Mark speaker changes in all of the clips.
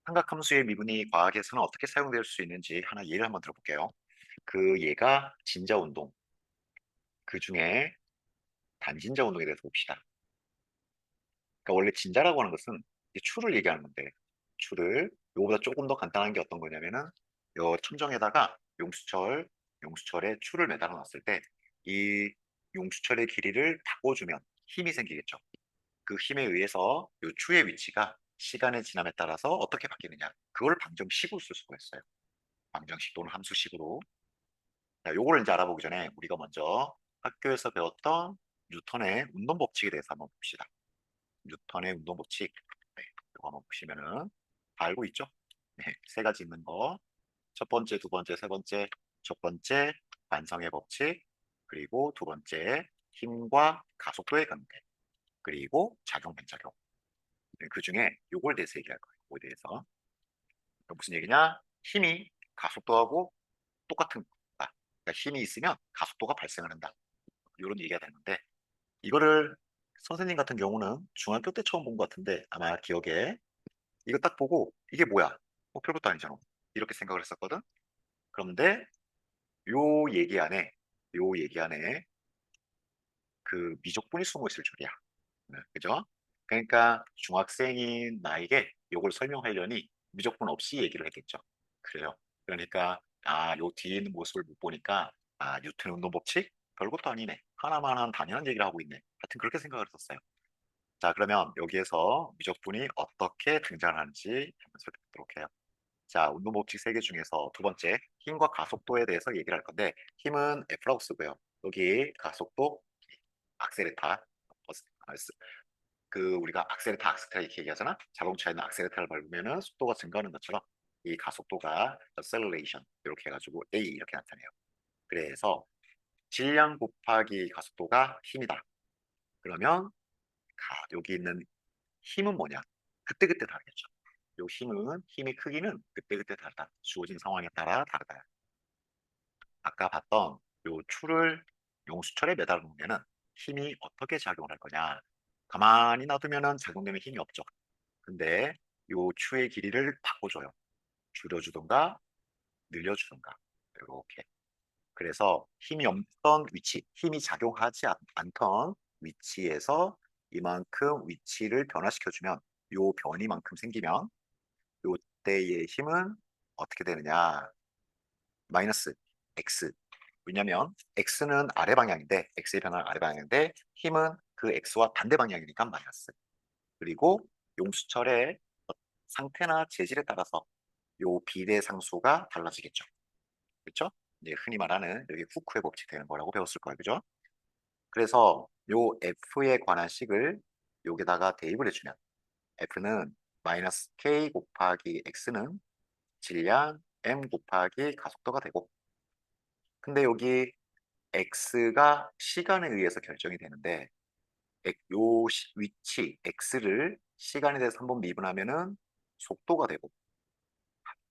Speaker 1: 삼각함수의 미분이 과학에서는 어떻게 사용될 수 있는지 하나 예를 한번 들어볼게요. 그 예가 진자 운동, 그 중에 단진자 운동에 대해서 봅시다. 그러니까 원래 진자라고 하는 것은 이 추를 얘기하는 건데, 추를 이거보다 조금 더 간단한 게 어떤 거냐면은 요 천정에다가 용수철에 추를 매달아 놨을 때 이 용수철의 길이를 바꿔주면 힘이 생기겠죠. 그 힘에 의해서 요 추의 위치가 시간의 지남에 따라서 어떻게 바뀌느냐, 그걸 방정식으로 쓸 수가 있어요. 방정식 또는 함수식으로. 자, 요거를 이제 알아보기 전에 우리가 먼저 학교에서 배웠던 뉴턴의 운동 법칙에 대해서 한번 봅시다. 뉴턴의 운동 법칙. 네, 이거 한번 보시면은 다 알고 있죠? 네, 세 가지 있는 거. 첫 번째, 두 번째, 세 번째. 첫 번째, 반성의 법칙. 그리고 두 번째, 힘과 가속도의 관계. 그리고 작용, 반작용. 네, 그 중에 요걸 대해서 얘기할 거예요. 요거에 대해서. 그러니까 무슨 얘기냐? 힘이 가속도하고 똑같은 거다. 그러니까 힘이 있으면 가속도가 발생을 한다. 이런 얘기가 되는데, 이거를 선생님 같은 경우는 중학교 때 처음 본 것 같은데 아마 기억에 이거 딱 보고 이게 뭐야? 별것도 아니잖아. 이렇게 생각을 했었거든. 그런데 요 얘기 안에 그 미적분이 숨어 있을 줄이야. 네, 그죠? 그러니까 중학생인 나에게 이걸 설명하려니 미적분 없이 얘기를 했겠죠. 그래요. 그러니까 요 뒤에 있는 모습을 못 보니까 뉴턴 운동 법칙 별것도 아니네. 하나만 한 당연한 얘기를 하고 있네. 하여튼 그렇게 생각을 했었어요. 자, 그러면 여기에서 미적분이 어떻게 등장하는지 한번 살펴보도록 해요. 자, 운동 법칙 세 개 중에서 두 번째, 힘과 가속도에 대해서 얘기를 할 건데, 힘은 F라고 쓰고요. 여기 가속도, 악셀레타, 우리가 악셀레타 이렇게 얘기하잖아. 자동차에는 악셀레타를 밟으면은 속도가 증가하는 것처럼 이 가속도가 acceleration 이렇게 해가지고 A 이렇게 나타내요. 그래서 질량 곱하기 가속도가 힘이다. 그러면 여기 있는 힘은 뭐냐? 그때그때 다르겠죠. 요 힘의 크기는 그때그때 다르다. 주어진 상황에 따라 다르다. 아까 봤던 요 추를 용수철에 매달아 놓으면은 힘이 어떻게 작용을 할 거냐? 가만히 놔두면은 작용되는 힘이 없죠. 근데 요 추의 길이를 바꿔줘요. 줄여주던가 늘려주던가 이렇게. 그래서 힘이 없던 위치, 힘이 작용하지 않던 위치에서 이만큼 위치를 변화시켜주면 요 변이만큼 생기면 요때의 힘은 어떻게 되느냐? 마이너스 x. 왜냐면 x는 아래 방향인데 x의 변화는 아래 방향인데 힘은 그 x와 반대 방향이니까 마이너스. 그리고 용수철의 상태나 재질에 따라서 요 비례 상수가 달라지겠죠. 그렇죠? 이제 흔히 말하는 여기 후크의 법칙 되는 거라고 배웠을 거예요. 그죠? 그래서 요 f에 관한 식을 여기다가 대입을 해주면 f는 마이너스 k 곱하기 x는 질량 m 곱하기 가속도가 되고, 근데 여기 x가 시간에 의해서 결정이 되는데 위치 x를 시간에 대해서 한번 미분하면은 속도가 되고,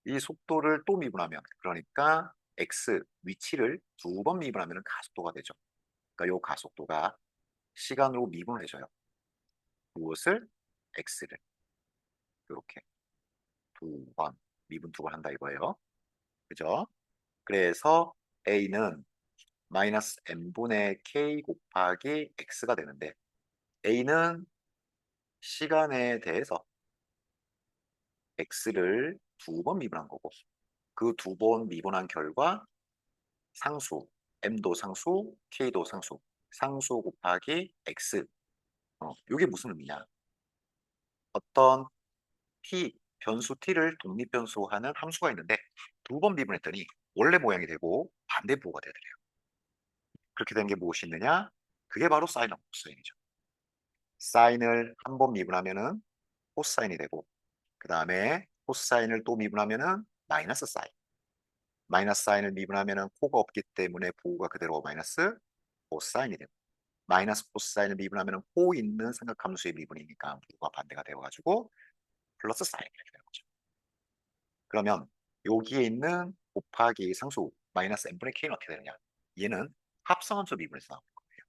Speaker 1: 이 속도를 또 미분하면 그러니까 x 위치를 두 번 미분하면 가속도가 되죠. 그러니까 이 가속도가 시간으로 미분을 해줘요. 무엇을? x를 이렇게 두 번 미분 두 번 한다 이거예요. 그죠? 그래서 a는 마이너스 n분의 k 곱하기 x가 되는데, a는 시간에 대해서 x를 두 번 미분한 거고, 그 두 번 미분한 결과 상수, m도 상수, k도 상수, 상수 곱하기 x. 이게 무슨 의미냐? 어떤 변수 t를 독립변수하는 함수가 있는데 두 번 미분했더니 원래 모양이 되고 반대부호가 되더래요. 그렇게 된 게 무엇이 있느냐? 그게 바로 사인하고 코사인이죠. 사인을 한 번 미분하면은 코사인이 되고, 그 다음에 코사인을 또 미분하면은 마이너스 사인. 마이너스 사인을 미분하면은 코가 없기 때문에 부호가 그대로 마이너스 코사인이 되고, 마이너스 코사인을 미분하면은 코 있는 삼각함수의 미분이니까 부호가 반대가 되어가지고 플러스 사인 이렇게 되는 거죠. 그러면 여기에 있는 곱하기 상수 마이너스 n분의 k는 어떻게 되느냐? 얘는 합성함수 미분에서 나오는 거예요.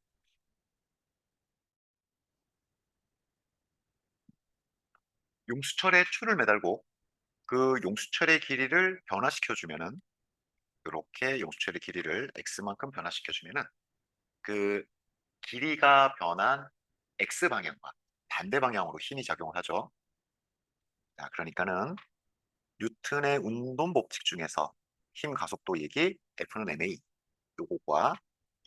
Speaker 1: 용수철에 추를 매달고 그 용수철의 길이를 변화시켜주면은 이렇게 용수철의 길이를 x만큼 변화시켜주면은 그 길이가 변한 x 방향과 반대 방향으로 힘이 작용을 하죠. 자, 그러니까는 뉴턴의 운동 법칙 중에서 힘 가속도 얘기 F는 ma 요거과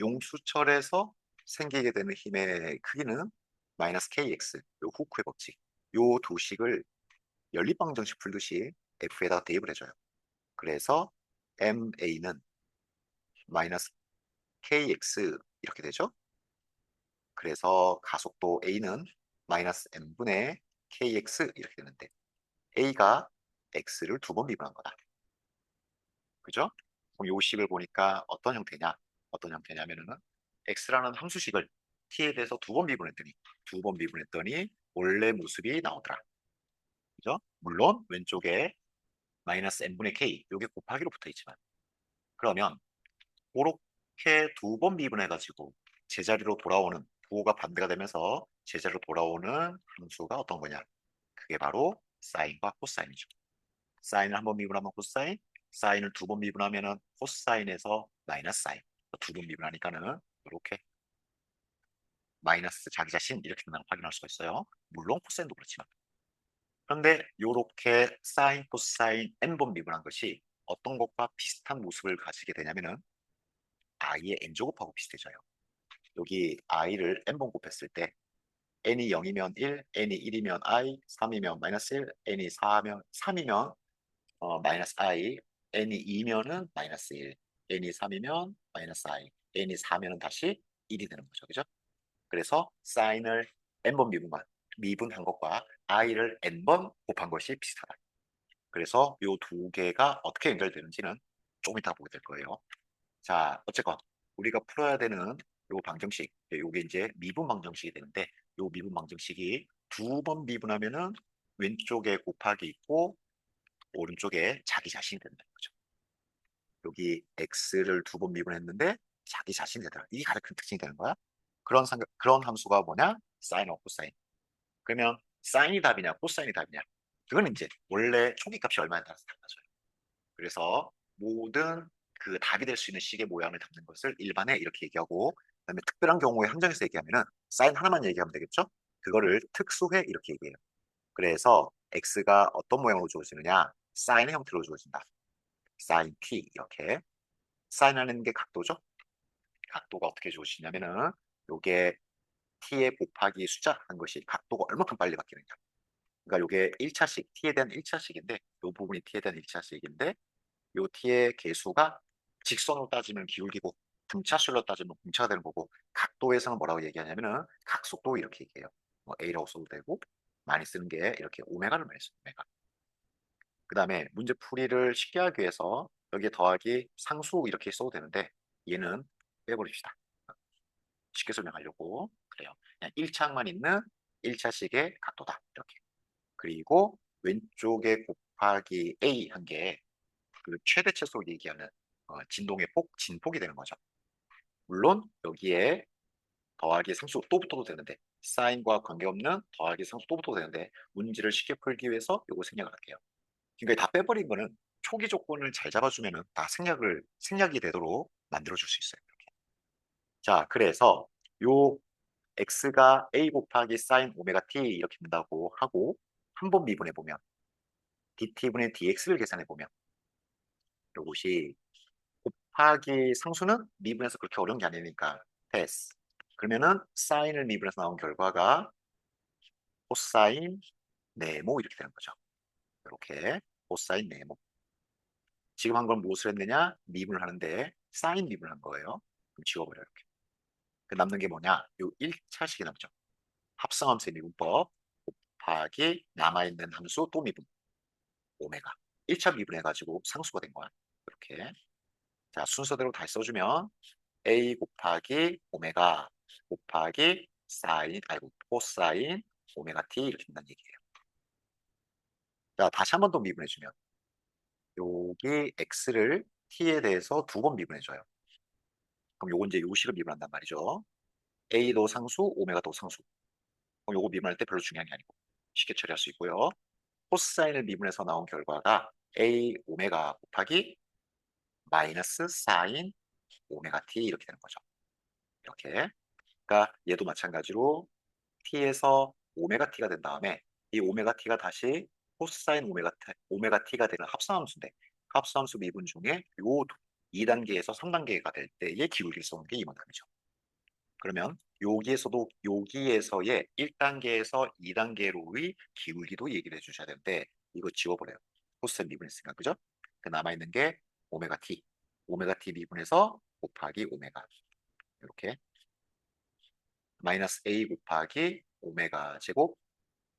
Speaker 1: 용수철에서 생기게 되는 힘의 크기는 마이너스 kx 요 후크의 법칙 요 두 식을 연립방정식 풀듯이 F에다가 대입을 해줘요. 그래서 ma는 마이너스 kx 이렇게 되죠. 그래서 가속도 a는 마이너스 m분의 kx 이렇게 되는데 a가 x를 두 번 미분한 거다. 그죠? 그럼 요 식을 보니까 어떤 형태냐? 어떤 형태냐면은 x라는 함수식을 t에 대해서 두 번 미분했더니 원래 모습이 나오더라. 그죠? 물론 왼쪽에 마이너스 n분의 k 요게 곱하기로 붙어 있지만 그러면 그렇게 두 번 미분해가지고 제자리로 돌아오는 부호가 반대가 되면서 제자리로 돌아오는 함수가 어떤 거냐? 그게 바로 사인과 코사인이죠. 사인을 한 번 미분하면 코사인, 사인을 두 번 미분하면은 코사인에서 마이너스 사인. 두 번 미분하니까는 이렇게 마이너스 자기 자신 이렇게 된다는 걸 확인할 수가 있어요. 물론 코사인도 그렇지만. 그런데 이렇게 사인, 코사인 n번 미분한 것이 어떤 것과 비슷한 모습을 가지게 되냐면은 i의 n제곱하고 비슷해져요. 여기 i를 n번 곱했을 때 n이 0이면 1, n이 1이면 i, 3이면 마이너스 1, n이 4면 3이면 마이너스 i, n이 2면은 마이너스 1, n이 3이면 마이너스 i, n이 4면은 다시 1이 되는 거죠. 그죠? 그래서 사인을 n번 미분한 것과 i를 n번 곱한 것이 비슷하다. 그래서 이 두 개가 어떻게 연결되는지는 조금 이따 보게 될 거예요. 자, 어쨌건 우리가 풀어야 되는 요 방정식, 요게 이제 미분 방정식이 되는데 요 미분 방정식이 두 번 미분하면은 왼쪽에 곱하기 있고 오른쪽에 자기 자신이 된다는 거죠. 여기 x를 두 번 미분했는데 자기 자신이 되더라. 이게 가장 큰 특징이 되는 거야. 그런 함수가 뭐냐? 사인하고 코사인. 그러면 사인이 답이냐, 코사인이 답이냐? 그거는 이제 원래 초기값이 얼마에 따라서 달라져요. 그래서 모든 그 답이 될 수 있는 식의 모양을 담는 것을 일반에 이렇게 얘기하고 그다음에 특별한 경우에 함정에서 얘기하면은 사인 하나만 얘기하면 되겠죠? 그거를 특수회 이렇게 얘기해요. 그래서 x가 어떤 모양으로 주어지느냐? 사인의 형태로 주어진다. 사인 t 이렇게 사인하는 게 각도죠. 각도가 어떻게 주어지냐면은 요게 t에 곱하기 숫자 한 것이 각도가 얼마큼 빨리 바뀌느냐. 그러니까 요게 1차식 t에 대한 1차식인데 요 부분이 t에 대한 1차식인데 요 t의 개수가 직선으로 따지면 기울기고 등차술로 따지면 공차가 되는 거고 각도에서는 뭐라고 얘기하냐면은 각속도 이렇게 얘기해요. 뭐 a라고 써도 되고 많이 쓰는 게 이렇게 오메가를 많이 써요. 오메가. 그 다음에 문제 풀이를 쉽게 하기 위해서 여기에 더하기 상수 이렇게 써도 되는데 얘는 빼버립시다. 쉽게 설명하려고 그래요. 그냥 1차항만 있는 1차식의 각도다. 이렇게. 그리고 왼쪽에 곱하기 a 한 게 그 최대치수로 얘기하는 진동의 폭, 진폭이 되는 거죠. 물론 여기에 더하기 상수 또 붙어도 되는데 사인과 관계없는 더하기 상수 또 붙어도 되는데 문제를 쉽게 풀기 위해서 이거 생략을 할게요. 그러니까 다 빼버린 거는 초기 조건을 잘 잡아주면은 다 생략이 되도록 만들어줄 수 있어요. 이렇게. 자, 그래서 요 x가 a 곱하기 사인 오메가 t 이렇게 된다고 하고 한 번 미분해 보면 dt분의 dx를 계산해 보면 이것이 곱하기 상수는 미분해서 그렇게 어려운 게 아니니까 패스. 그러면은 사인을 미분해서 나온 결과가 코사인 네모 이렇게 되는 거죠. 이렇게 코사인 네모. 지금 한 건 무엇을 했느냐? 미분을 하는데 사인 미분을 한 거예요. 그럼 지워버려요. 이렇게. 그 남는 게 뭐냐? 요 1차식이 남죠. 합성함수의 미분법 곱하기 남아있는 함수 또 미분 오메가. 1차 미분해가지고 상수가 된 거야. 이렇게. 자, 순서대로 다시 써주면 a 곱하기 오메가 곱하기 사인, 아이고, 코사인 오메가 t 이렇게 된다는 얘기예요. 자, 다시 한 번 더 미분해주면 여기 x를 t에 대해서 두 번 미분해줘요. 그럼 요건 이제 요식을 미분한단 말이죠. a도 상수, 오메가도 상수. 그럼 요거 미분할 때 별로 중요한 게 아니고 쉽게 처리할 수 있고요. 코사인을 미분해서 나온 결과가 A 오메가 곱하기 마이너스 사인 오메가 t 이렇게 되는 거죠. 이렇게. 그러니까 얘도 마찬가지로 t에서 오메가 t가 된 다음에 이 오메가 t가 다시 코사인 오메가 t가 되는 합성함수인데 합성함수 미분 중에 요 2단계에서 3단계가 될 때의 기울기를 써는 게 이만큼이죠. 그러면 여기에서의 1단계에서 2단계로의 기울기도 얘기를 해주셔야 되는데 이거 지워버려요. 코사인 미분했으니까 그죠? 그 남아있는 게 오메가 t 오메가 t 미분해서 곱하기 오메가 이렇게 마이너스 a 곱하기 오메가 제곱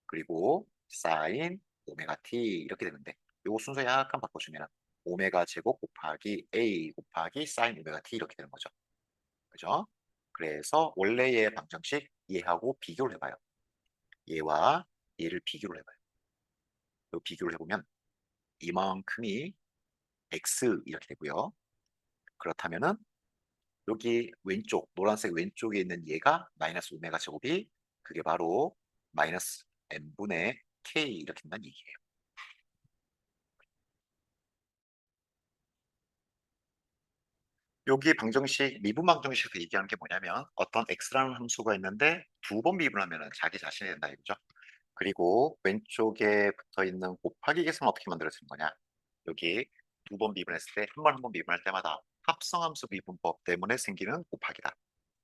Speaker 1: 그리고 사인 오메가 t 이렇게 되는데 요 순서 약간 바꿔주면 오메가 제곱 곱하기 a 곱하기 사인 오메가 t 이렇게 되는 거죠. 그죠? 그래서 원래의 방정식 얘하고 비교를 해봐요. 얘와 얘를 비교를 해봐요. 요 비교를 해보면 이만큼이 x 이렇게 되고요. 그렇다면은 여기 왼쪽 노란색 왼쪽에 있는 얘가 마이너스 오메가 제곱이 그게 바로 마이너스 n분의 k 이렇게 된다는 얘기예요. 여기 방정식 미분 방정식에서 얘기하는 게 뭐냐면 어떤 x라는 함수가 있는데 두 번 미분하면 자기 자신이 된다 이거죠. 그리고 왼쪽에 붙어 있는 곱하기 계수는 어떻게 만들어지는 거냐? 여기 두 번 미분했을 때 한 번 미분할 때마다 합성함수 미분법 때문에 생기는 곱하기다.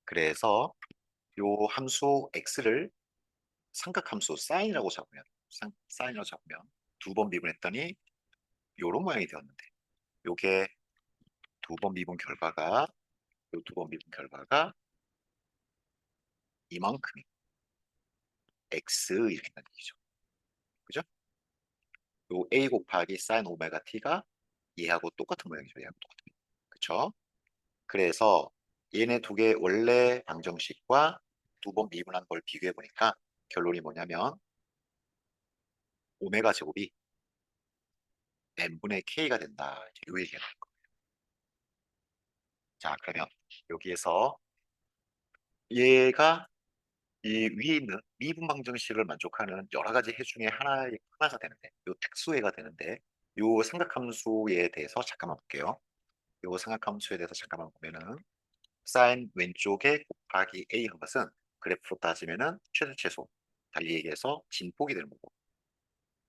Speaker 1: 그래서 요 함수 x를 삼각함수 사인이라고 잡으면 사인이라고 잡으면 두 번 미분했더니 요런 모양이 되었는데 요게 두 번 미분 결과가 요 두 번 미분 결과가 이만큼이 x 이렇게 된다는 얘기죠. 그죠? 요 a 곱하기 사인 오메가 t가 얘하고 똑같은 모양이죠. 얘하고 똑같은. 그쵸? 그래서 얘네 두 개 원래 방정식과 두 번 미분한 걸 비교해 보니까 결론이 뭐냐면 오메가 제곱이 n분의 k가 된다. 이제 요 얘기가 나온 거예요. 자, 그러면 여기에서 얘가 이 위에 있는 미분 방정식을 만족하는 여러 가지 해 중에 하나가 되는데, 요 특수해가 되는데, 요 삼각함수에 대해서 잠깐만 볼게요. 요 삼각함수에 대해서 잠깐만 보면은 사인 왼쪽에 곱하기 a 한 것은 그래프로 따지면은 최소 달리 얘기해서 진폭이 되는 거고,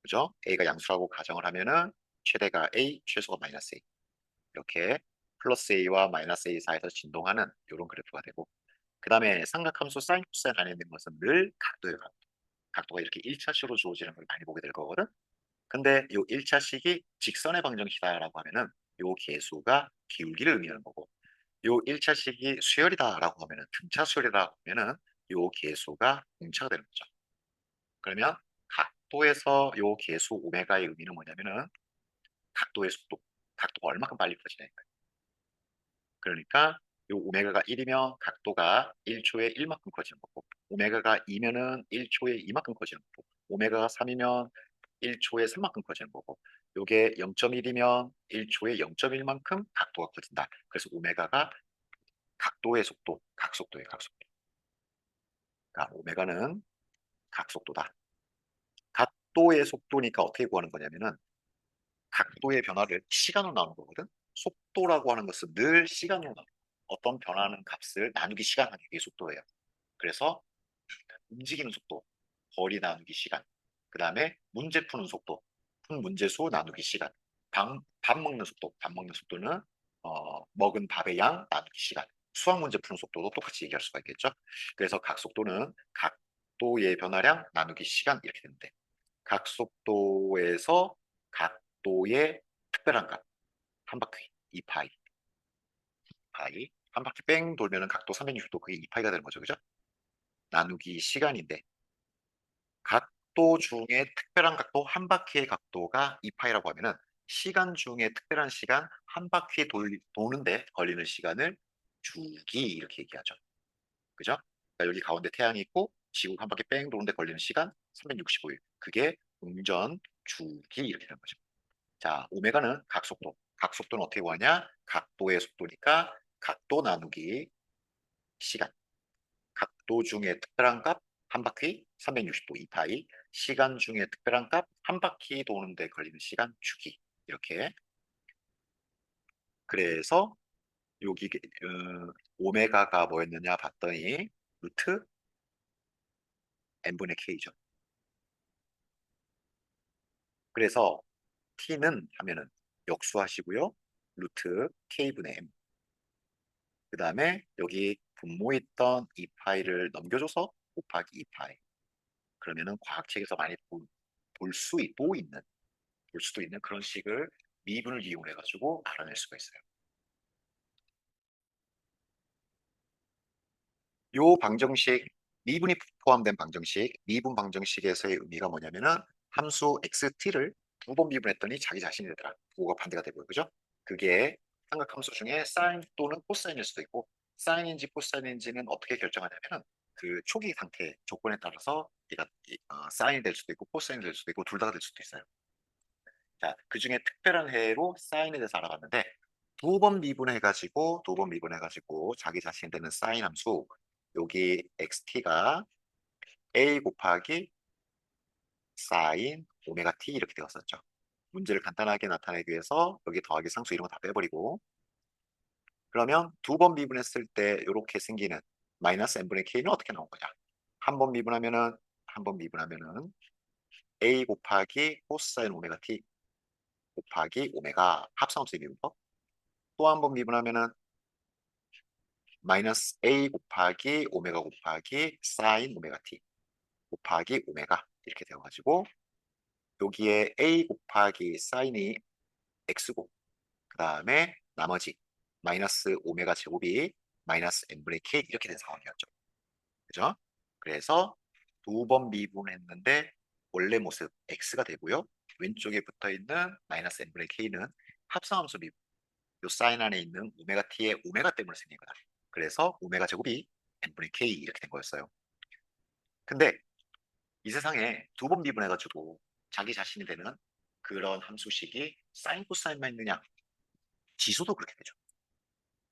Speaker 1: 그죠? a가 양수라고 가정을 하면은 최대가 a, 최소가 마이너스 a 이렇게 플러스 a와 마이너스 a 사이에서 진동하는 이런 그래프가 되고, 그 다음에 삼각함수 사인 코사인 안에 있는 것은 늘 각도예요. 각도가 이렇게 1차식으로 주어지는 걸 많이 보게 될 거거든. 근데 이 1차식이 직선의 방정식이다라고 하면은 요 계수가 기울기를 의미하는 거고, 요 1차식이 수열이다라고 하면은 등차 수열이라고 하면은 요 계수가 공차가 되는 거죠. 그러면 각도에서 요 계수 오메가의 의미는 뭐냐면은 각도의 속도, 각도가 얼마큼 빨리 커지냐. 그러니까 요 오메가가 1이면 각도가 1초에 1만큼 커지는 거고, 오메가가 2면은 1초에 2만큼 커지는 거고, 오메가가 3이면 1초에 3만큼 커지는 거고, 요게 0.1이면 1초에 0.1만큼 각도가 커진다. 그래서 오메가가 각도의 속도, 각속도예요, 각속도. 그러니까 오메가는 각속도다. 각도의 속도니까 어떻게 구하는 거냐면은 각도의 변화를 시간으로 나누는 거거든. 속도라고 하는 것은 늘 시간으로 나누는 거야. 어떤 변화하는 값을 나누기 시간 하는 게 속도예요. 그래서 움직이는 속도, 거리 나누기 시간, 그 다음에 문제 푸는 속도, 푼 문제수 나누기 시간, 밥 먹는 속도, 밥 먹는 속도는 먹은 밥의 양 나누기 시간, 수학 문제 푸는 속도도 똑같이 얘기할 수가 있겠죠. 그래서 각 속도는 각도의 변화량 나누기 시간 이렇게 되는데 각속도에서 각도의 특별한 값, 한 바퀴 2파이, 파이 한 바퀴 뺑 돌면은 각도 360도 그게 2파이가 되는 거죠, 그죠? 나누기 시간인데 각도 중에 특별한 각도 한 바퀴의 각도가 2파이라고 하면은 시간 중에 특별한 시간 한 바퀴 도는데 걸리는 시간을 주기 이렇게 얘기하죠. 그죠? 그러니까 여기 가운데 태양이 있고 지구 한 바퀴 뺑 도는데 걸리는 시간 365일. 그게 공전 주기 이렇게 되는 거죠. 자, 오메가는 각속도. 각속도는 어떻게 구하냐? 각도의 속도니까 각도 나누기 시간. 각도 중에 특별한 값 한 바퀴 360도 2파이 시간 중에 특별한 값, 한 바퀴 도는데 걸리는 시간 주기. 이렇게. 그래서 여기 오메가가 뭐였느냐 봤더니 루트 n분의 k죠. 그래서 t는 하면은 역수하시고요. 루트 k분의 m. 그 다음에 여기 분모했던 2파이를 넘겨줘서 곱하기 2파이. 그러면은 과학책에서 많이 볼 수도 있는 그런 식을 미분을 이용해 가지고 알아낼 수가 있어요. 요 방정식, 미분이 포함된 방정식, 미분 방정식에서의 의미가 뭐냐면은 함수 xt를 두 번 미분했더니 자기 자신이 되더라. 그거가 반대가 되고요. 그죠? 그게 삼각함수 중에 사인 또는 코사인일 수도 있고, 사인인지 코사인인지는 어떻게 결정하냐면은 그 초기 상태 조건에 따라서 얘가 사인이 될 수도 있고 코사인이 될 수도 있고 둘 다 될 수도 있어요. 자, 그 중에 특별한 해로 사인에 대해서 알아봤는데 두 번 미분해가지고 자기 자신 되는 사인 함수 여기 xt가 a 곱하기 사인 오메가 t 이렇게 되었었죠. 문제를 간단하게 나타내기 위해서 여기 더하기 상수 이런 거 다 빼버리고 그러면 두 번 미분했을 때 이렇게 생기는 마이너스 n분의 k는 어떻게 나온 거냐? 한 번 미분하면은 a 곱하기 코사인 오메가 t 곱하기 오메가 합성함수의 미분법 또 한 번 미분하면은 마이너스 a 곱하기 오메가 곱하기 사인 오메가 t 곱하기 오메가 이렇게 되어가지고 여기에 a 곱하기 사인이 x고 그 다음에 나머지 마이너스 오메가 제곱이 마이너스 n분의 k 이렇게 된 상황이었죠. 그죠? 그래서 두 번 미분했는데 원래 모습 x가 되고요. 왼쪽에 붙어 있는 마이너스 n분의 k는 합성함수 미분. 요 사인 안에 있는 오메가 t의 오메가 때문에 생긴 거다. 그래서 오메가 제곱이 n분의 k 이렇게 된 거였어요. 근데 이 세상에 두 번 미분해가지고 자기 자신이 되는 그런 함수식이 사인 코사인만 있느냐? 지수도 그렇게 되죠.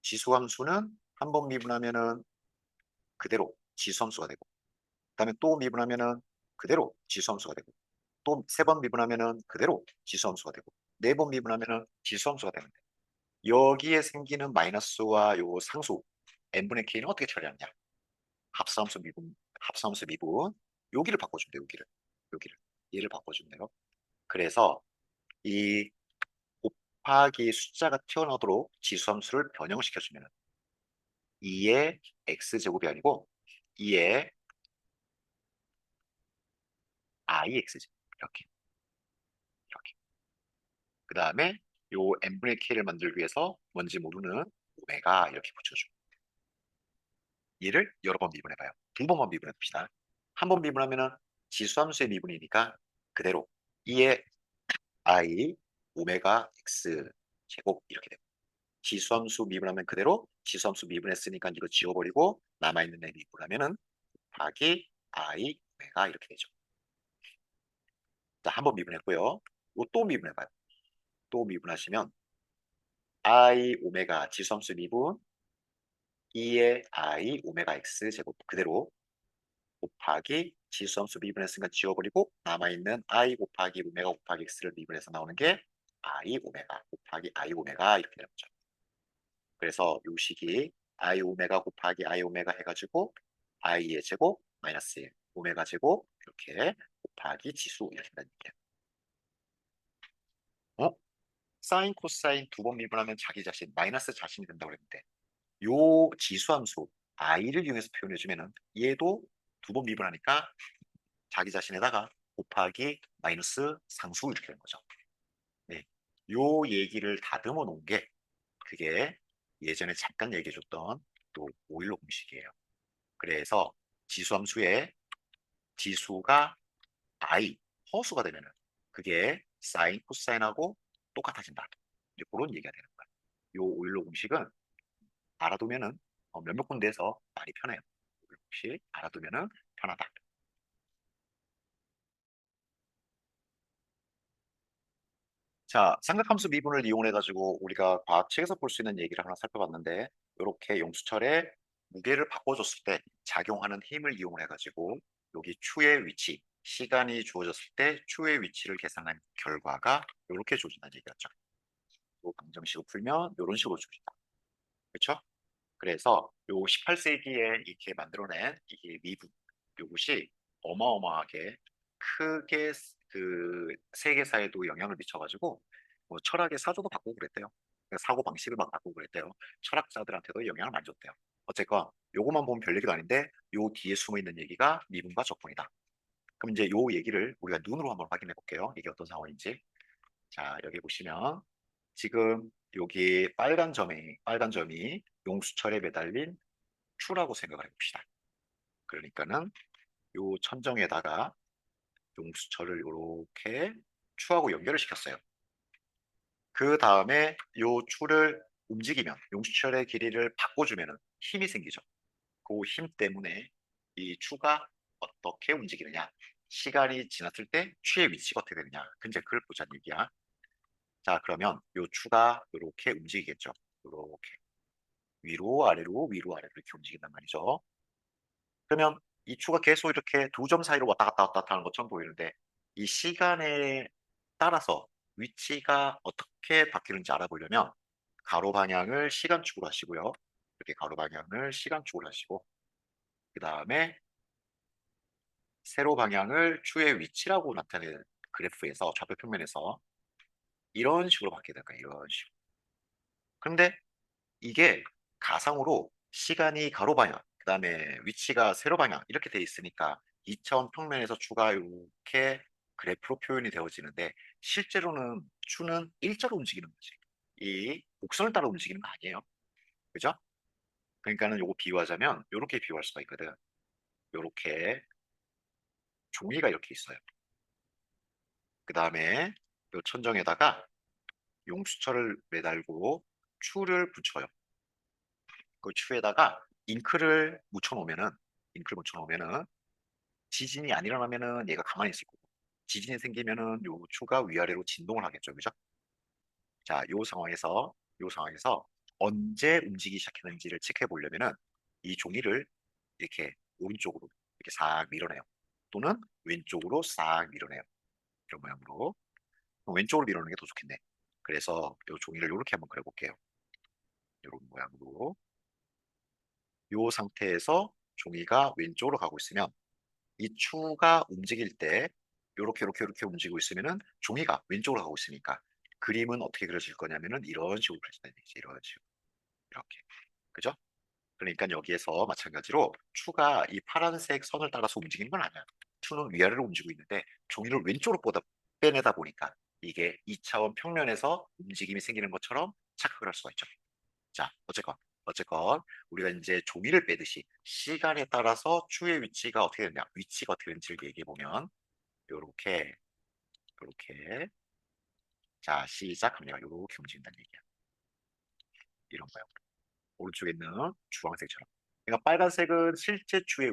Speaker 1: 지수 함수는 한 번 미분하면은 그대로 지수 함수가 되고, 그다음에 또 미분하면은 그대로 지수 함수가 되고, 또 세 번 미분하면은 그대로 지수 함수가 되고, 네 번 미분하면은 지수 함수가 되는데 여기에 생기는 마이너스와 요 상수 n분의 k는 어떻게 처리하느냐? 합성함수 미분 여기를 바꿔주면 돼요. 여기를 얘를 바꿔주면 돼요. 그래서 이 곱하기 숫자가 튀어나오도록 지수함수를 변형시켜주면 2의 x제곱이 아니고 2의 ix제곱 이렇게 그 다음에 요 n분의 k를 만들기 위해서 뭔지 모르는 오메가 이렇게 붙여주고 얘를 여러 번 미분해봐요. 두 번만 미분해봅시다. 한 번 미분하면은 지수함수의 미분이니까 그대로 2의 i 오메가 x 제곱 이렇게 됩니다. 지수함수 미분하면 그대로 지수함수 미분했으니까 이거 지워버리고 남아있는 애 미분하면은 곱하기 i 오메가 이렇게 되죠. 자, 한 번 미분했고요. 또 미분해봐요. 또 미분하시면 i 오메가 지수함수 미분 2의 i 오메가 x 제곱 그대로 곱하기 지수함수 미분했으니까 지워버리고 남아있는 i 곱하기 오메가 곱하기 x를 미분해서 나오는 게 i 오메가 곱하기 i 오메가 이렇게 되는 거죠. 그래서 요 식이 i 오메가 곱하기 i 오메가 해가지고 i의 제곱 마이너스 1 오메가 제곱 이렇게 곱하기 지수 이렇게 된다는 얘기예요. 어? 사인 코사인 두 번 미분하면 자기 자신 마이너스 자신이 된다고 그랬는데 요 지수함수 i를 이용해서 표현해주면은 얘도 두 번 미분하니까 자기 자신에다가 곱하기 마이너스 상수 이렇게 되는 거죠. 네. 요 얘기를 다듬어 놓은 게 그게 예전에 잠깐 얘기해줬던 또 오일러 공식이에요. 그래서 지수함수의 지수가 i 허수가 되면은 그게 사인 코사인하고 똑같아진다. 이제 그런 얘기가 되는 거야. 요 오일러 공식은 알아두면은 몇몇 군데에서 많이 편해요. 오일러 공식 알아두면은 편하다. 자, 삼각함수 미분을 이용해 가지고 우리가 과학책에서 볼 수 있는 얘기를 하나 살펴봤는데 이렇게 용수철에 무게를 바꿔줬을 때 작용하는 힘을 이용해 가지고 여기 추의 위치 시간이 주어졌을 때 추의 위치를 계산한 결과가 이렇게 주어진다는 얘기였죠. 요 방정식을 풀면 이런 식으로 주어진다. 그렇죠? 그래서 요 18세기에 이렇게 만들어낸 이게 미분 요것이 어마어마하게 크게 그 세계사에도 영향을 미쳐가지고 뭐 철학의 사조도 바꾸고 그랬대요. 그러니까 사고 방식을 막 바꾸고 그랬대요. 철학자들한테도 영향을 많이 줬대요. 어쨌건 요것만 보면 별 얘기도 아닌데 요 뒤에 숨어 있는 얘기가 미분과 적분이다. 그럼 이제 요 얘기를 우리가 눈으로 한번 확인해 볼게요. 이게 어떤 상황인지. 자, 여기 보시면 지금 여기 빨간 점이 용수철에 매달린 추라고 생각을 해봅시다. 그러니까는 요 천정에다가 용수철을 이렇게 추하고 연결을 시켰어요. 그 다음에 요 추를 움직이면 용수철의 길이를 바꿔주면 힘이 생기죠. 그 힘 때문에 이 추가 어떻게 움직이느냐, 시간이 지났을 때 추의 위치가 어떻게 되느냐, 근데 그걸 보자는 얘기야. 자, 그러면 요 추가 이렇게 움직이겠죠. 이렇게 위로 아래로 이렇게 움직인단 말이죠. 그러면 이 추가 계속 이렇게 두 점 사이로 왔다 갔다 하는 것처럼 보이는데 이 시간에 따라서 위치가 어떻게 바뀌는지 알아보려면 가로 방향을 시간축으로 하시고요. 이렇게 가로 방향을 시간축으로 하시고 그 다음에 세로 방향을 추의 위치라고 나타내는 그래프에서 좌표 평면에서 이런 식으로 바뀌게 될까요? 이런 식으로. 그런데 이게 가상으로 시간이 가로 방향, 그 다음에 위치가 세로 방향 이렇게 돼 있으니까 2차원 평면에서 추가 이렇게 그래프로 표현이 되어지는데 실제로는 추는 일자로 움직이는 거지. 이 곡선을 따라 움직이는 거 아니에요. 그죠? 그러니까는 요거 비유하자면 요렇게 비유할 수가 있거든. 요렇게 종이가 이렇게 있어요. 그 다음에 요 천정에다가 용수철을 매달고 추를 붙여요. 그 추에다가 잉크를 묻혀놓으면은 지진이 안 일어나면은 얘가 가만히 있을 거고 지진이 생기면은 요 추가 위아래로 진동을 하겠죠, 그죠? 자, 요 상황에서 언제 움직이기 시작했는지를 체크해 보려면은 이 종이를 이렇게 오른쪽으로 이렇게 싹 밀어내요. 또는 왼쪽으로 싹 밀어내요. 이런 모양으로. 그럼 왼쪽으로 밀어내는 게 더 좋겠네. 그래서 요 종이를 이렇게 한번 그려볼게요. 이런 모양으로. 요 상태에서 종이가 왼쪽으로 가고 있으면 이 추가 움직일 때 요렇게 움직이고 있으면은 종이가 왼쪽으로 가고 있으니까 그림은 어떻게 그려질 거냐면은 이런 식으로 그려진다는 얘기지. 이런 식으로. 이렇게. 그죠? 그러니까 여기에서 마찬가지로 추가 이 파란색 선을 따라서 움직이는 건 아니야. 추는 위아래로 움직이고 있는데 종이를 왼쪽으로 빼내다 보니까 이게 2차원 평면에서 움직임이 생기는 것처럼 착각을 할 수가 있죠. 자, 어쨌건 우리가 이제 종이를 빼듯이 시간에 따라서 추의 위치가 어떻게 되는지를 얘기해 보면 요렇게 자, 시작합니다. 요렇게 움직인다는 얘기야. 이런 거요. 오른쪽에 있는 주황색처럼. 그러니까 빨간색은 실제 추의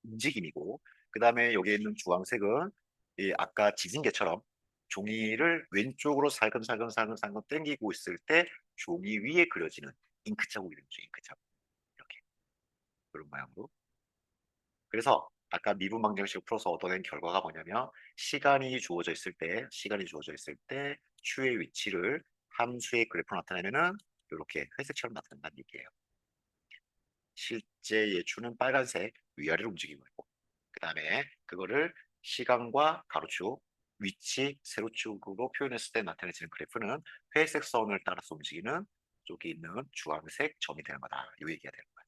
Speaker 1: 움직임이고 그 다음에 여기에 있는 주황색은 이 아까 지진계처럼 종이를 왼쪽으로 살금살금 당기고 있을 때 종이 위에 그려지는 잉크 자국이 되는 거죠. 잉크 자국. 이렇게. 그런 모양으로. 그래서 아까 미분 방정식을 풀어서 얻어낸 결과가 뭐냐면 시간이 주어져 있을 때 추의 위치를 함수의 그래프로 나타내면은 이렇게 회색처럼 나타난다는 얘기예요. 실제의 추는 빨간색 위아래로 움직이고 있고 그 다음에 그거를 시간과 가로축, 위치, 세로축으로 표현했을 때 나타내지는 그래프는 회색 선을 따라서 움직이는 쪽에 있는 주황색 점이 되는 거다. 이 얘기가 되는 거예요.